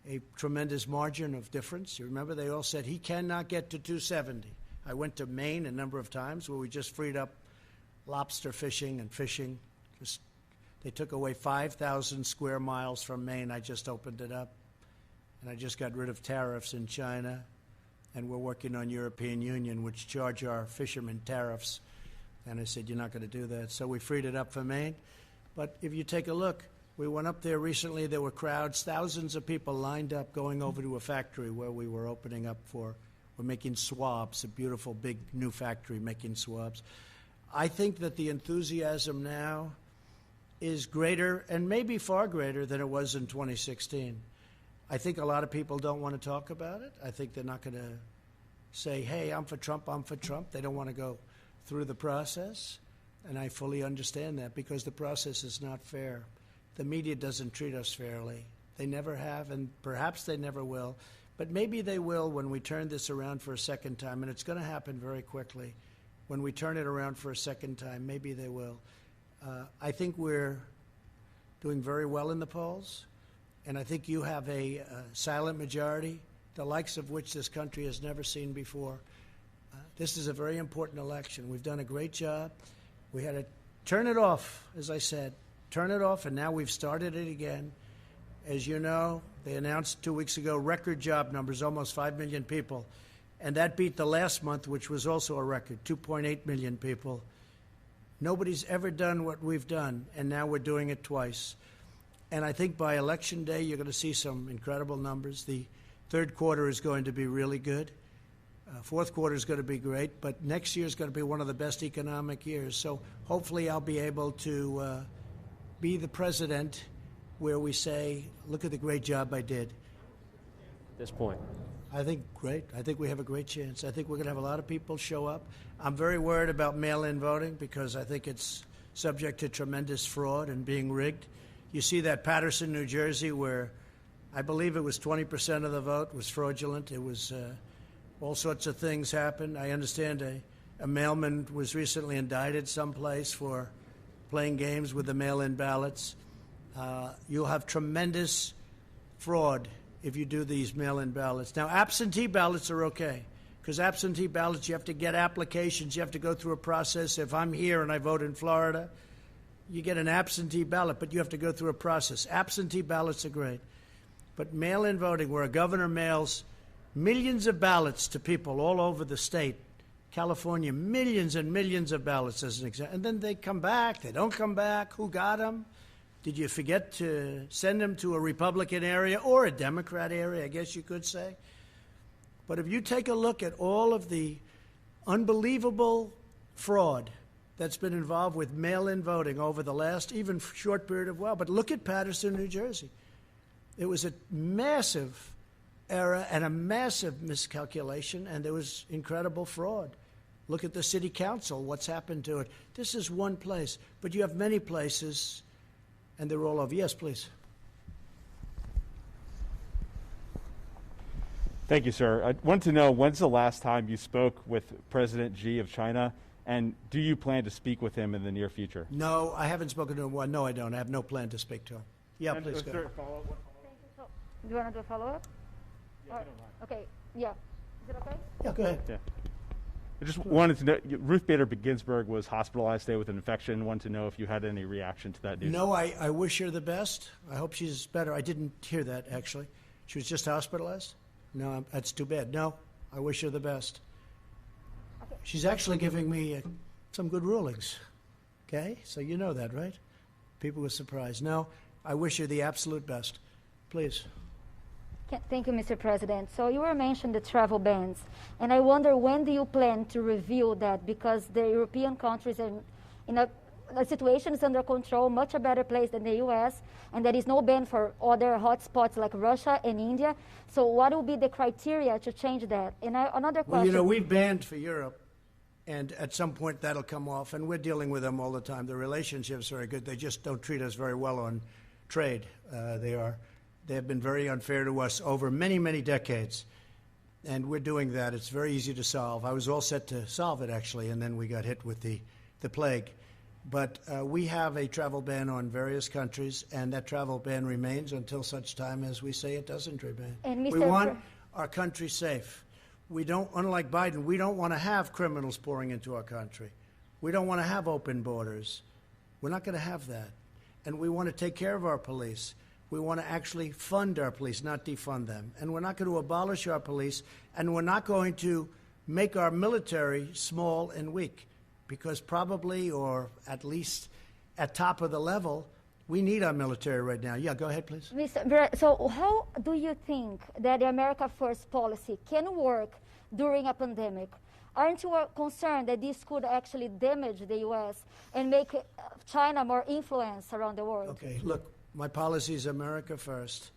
[SPEAKER 1] a tremendous margin of difference. You remember they all said he cannot get to 270. I went to Maine a number of times where we just freed up lobster fishing and fishing. They took away 5,000 square miles from Maine. I just opened it up, and I just got rid of tariffs in China, and we're working on European Union, which charge our fishermen tariffs. And I said, you're not going to do that. So we freed it up for Maine. But if you take a look, we went up there recently. There were crowds, thousands of people lined up going over to a factory where we were opening up for. We're making swabs, a beautiful big new factory making swabs. I think that the enthusiasm now is greater and maybe far greater than it was in 2016. I think a lot of people don't want to talk about it. I think they're not going to say, hey, I'm for Trump, I'm for Trump. They don't want to go through the process. And I fully understand that because the process is not fair. The media doesn't treat us fairly. They never have, and perhaps they never will. But maybe they will when we turn this around for a second time, and it's going to happen very quickly. When we turn it around for a second time, maybe they will. I think we're doing very well in the polls, and I think you have a silent majority, the likes of which this country has never seen before. This is a very important election. We've done a great job. We had a turn it off, as I said. Turn it off, and now we've started it again. As you know, they announced 2 weeks ago record job numbers, almost 5 million people. And that beat the last month, which was also a record, 2.8 million people. Nobody's ever done what we've done, and now we're doing it twice. And I think by Election Day, you're going to see some incredible numbers. The third quarter is going to be really good. Fourth quarter is going to be great, but next year is going to be one of the best economic years. So hopefully I'll be able to be the president where we say, look at the great job I did.
[SPEAKER 2] At this point.
[SPEAKER 1] I think great. I think we have a great chance. I think we're going to have a lot of people show up. I'm very worried about mail-in voting because I think it's subject to tremendous fraud and being rigged. You see that Paterson, New Jersey, where I believe it was 20% of the vote was fraudulent. It was all sorts of things happened. I understand a mailman was recently indicted someplace for playing games with the mail-in ballots. You'll have tremendous fraud if you do these mail-in ballots. Now, absentee ballots are okay, because absentee ballots, you have to get applications. You have to go through a process. If I'm here and I vote in Florida, you get an absentee ballot, but you have to go through a process. Absentee ballots are great. But mail-in voting, where a governor mails millions of ballots to people all over the state, California, millions and millions of ballots as an example, and then they come back, they don't come back, who got them? Did you forget to send them to a Republican area or a Democrat area, I guess you could say? But if you take a look at all of the unbelievable fraud that's been involved with mail-in voting over the last even short period of while, but look at Paterson, New Jersey. It was a massive error and a massive miscalculation, and there was incredible fraud. Look at the city council, what's happened to it. This is one place, but you have many places, and they're all over. Yes, please.
[SPEAKER 3] Thank you, sir. I want to know, when's the last time you spoke with President Xi of China, and do you plan to speak with him in the near future?
[SPEAKER 1] No, I haven't spoken to him. Well, no, I don't. I have no plan to speak to him. Yeah, please go.
[SPEAKER 4] Thank you. So, do you want to do a follow-up?
[SPEAKER 3] Yeah,
[SPEAKER 4] Okay, yeah. Is it okay?
[SPEAKER 1] Yeah, go ahead.
[SPEAKER 3] Yeah. I just wanted to know, Ruth Bader Ginsburg was hospitalized today with an infection. Wanted to know if you had any reaction to that news.
[SPEAKER 1] No, I wish her the best. I hope she's better. I didn't hear that, actually. She was just hospitalized? No, that's too bad. No, I wish her the best.
[SPEAKER 4] Okay.
[SPEAKER 1] She's actually giving me some good rulings. Okay? So you know that, right? People were surprised. No, I wish her the absolute best. Please.
[SPEAKER 4] Thank you, Mr. President. So you were mentioning the travel bans, and I wonder, when do you plan to review that? Because the European countries are in a situation is under control, much a better place than the U.S., and there is no ban for other hotspots like Russia and India. So what will be the criteria to change that? And another question.
[SPEAKER 1] Well, you know, we've banned for Europe, and at some point that'll come off, and we're dealing with them all the time. The relationship's very good. They just don't treat us very well on trade. They have been very unfair to us over many, many decades, and we're doing that. It's very easy to solve. I was all set to solve it, actually, and then we got hit with the plague. But we have a travel ban on various countries, and that travel ban remains until such time as we say it doesn't remain.
[SPEAKER 4] And
[SPEAKER 1] We want our country safe. We don't, unlike Biden, we don't want to have criminals pouring into our country. We don't want to have open borders. We're not going to have that. And we want to take care of our police. We want to actually fund our police, not defund them. And we're not going to abolish our police, and we're not going to make our military small and weak, because probably, or at least at top of the level, we need our military right now. Yeah, go ahead, please.
[SPEAKER 4] So how do you think that the America First policy can work during a pandemic? Aren't you concerned that this could actually damage the U.S. and make China more influence around the world?
[SPEAKER 1] Okay, look. My policy is America first.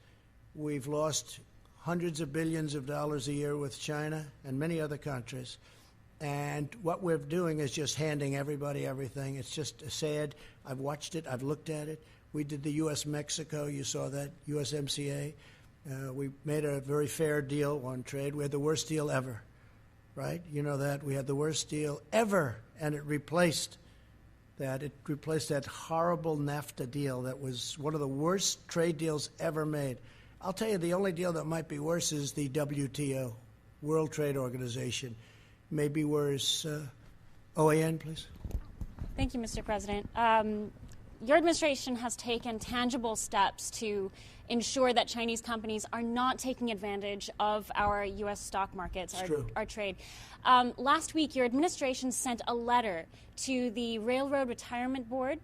[SPEAKER 1] We've lost hundreds of billions of dollars a year with China and many other countries. And what we're doing is just handing everybody everything. It's just sad. I've watched it. I've looked at it. We did the U.S.-Mexico. You saw that, USMCA. We made a very fair deal on trade. We had the worst deal ever, right? You know that. We had the worst deal ever, and it replaced that horrible NAFTA deal that was one of the worst trade deals ever made. I'll tell you, the only deal that might be worse is the WTO, World Trade Organization. Maybe worse. OAN, please.
[SPEAKER 5] Thank you, Mr. President. Your administration has taken tangible steps to ensure that Chinese companies are not taking advantage of our U.S. stock markets, our trade. Last week, your administration sent a letter to the Railroad Retirement Board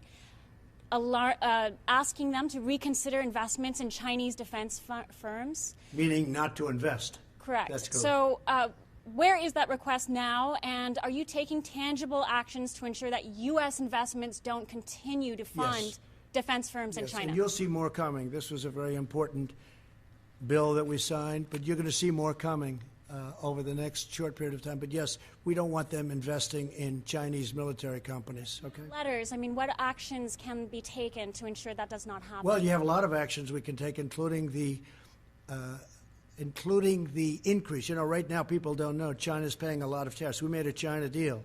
[SPEAKER 5] asking them to reconsider investments in Chinese defense firms.
[SPEAKER 1] Meaning not to invest.
[SPEAKER 5] Correct.
[SPEAKER 1] That's correct.
[SPEAKER 5] So where is that request now, and are you taking tangible actions to ensure that U.S. investments don't continue to fund defense firms in China?
[SPEAKER 1] And you'll see more coming. This was a very important bill that we signed, but you're going to see more coming over the next short period of time. But yes, we don't want them investing in Chinese military companies, okay?
[SPEAKER 5] Letters, I mean, what actions can be taken to ensure that does not happen?
[SPEAKER 1] Well, you have a lot of actions we can take, including the increase. You know, right now people don't know China's paying a lot of tariffs. We made a China deal,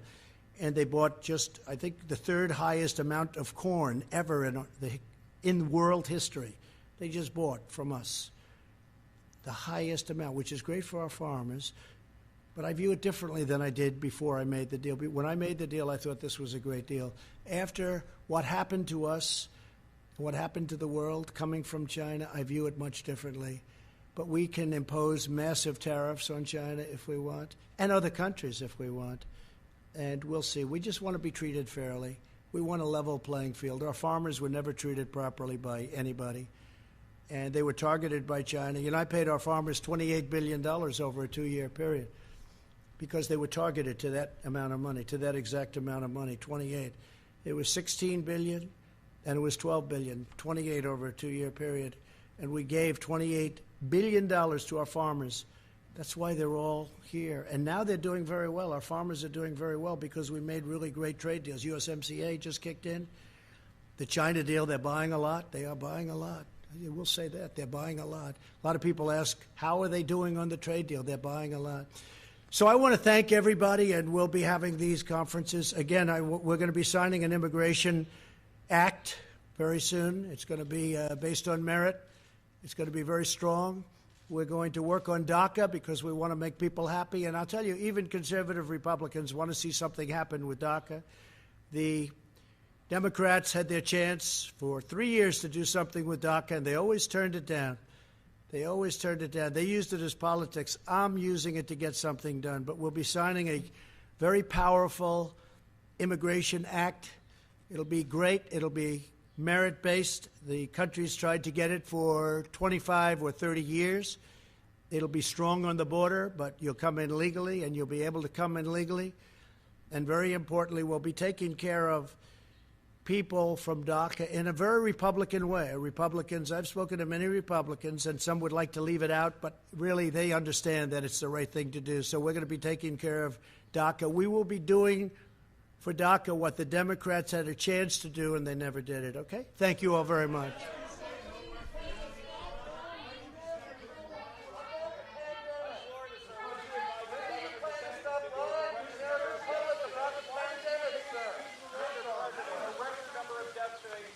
[SPEAKER 1] and they bought just, I think, the third highest amount of corn ever in world history. They just bought from us the highest amount, which is great for our farmers. But I view it differently than I did before I made the deal. When I made the deal, I thought this was a great deal. After what happened to us, what happened to the world coming from China, I view it much differently. But we can impose massive tariffs on China if we want, and other countries if we want. And we'll see. We just want to be treated fairly. We want a level playing field. Our farmers were never treated properly by anybody, and they were targeted by China. You know, I paid our farmers $28 billion over a 2-year period because they were targeted to that amount of money, to that exact amount of money, 28. It was $16 billion, and it was $12 billion, 28 over a 2-year period. And we gave $28 billion to our farmers. That's why they're all here. And now they're doing very well. Our farmers are doing very well because we made really great trade deals. USMCA just kicked in. The China deal, they're buying a lot. They are buying a lot. We'll say that. They're buying a lot. A lot of people ask, how are they doing on the trade deal? They're buying a lot. So I want to thank everybody, and we'll be having these conferences. Again, we're going to be signing an immigration act very soon. It's going to be based on merit. It's going to be very strong. We're going to work on DACA because we want to make people happy. And I'll tell you, even conservative Republicans want to see something happen with DACA. The Democrats had their chance for 3 years to do something with DACA, and they always turned it down. They always turned it down. They used it as politics. I'm using it to get something done. But we'll be signing a very powerful immigration act. It'll be great. It'll be merit-based. The country's tried to get it for 25 or 30 years. It'll be strong on the border, but you'll come in legally, and you'll be able to come in legally. And very importantly, we'll be taking care of people from DACA in a very Republican way. Republicans, I've spoken to many Republicans, and some would like to leave it out, but really they understand that it's the right thing to do. So we're going to be taking care of DACA. We will be doing for DACA what the Democrats had a chance to do, and they never did it, okay? Thank you all very much.